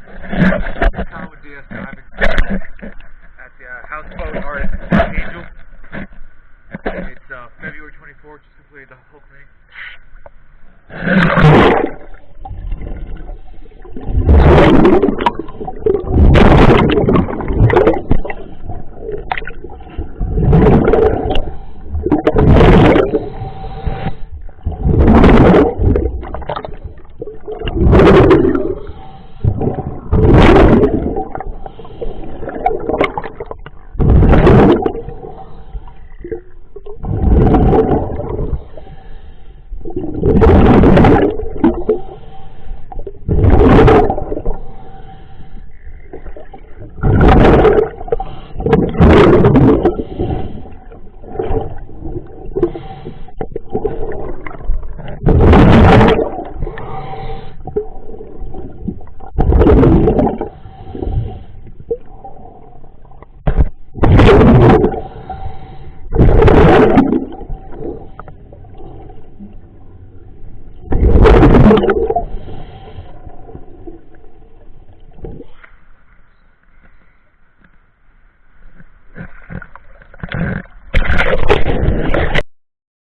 Tom with DS Diving at the houseboat artist Archangel. It's February 24th, just completed the whole thing.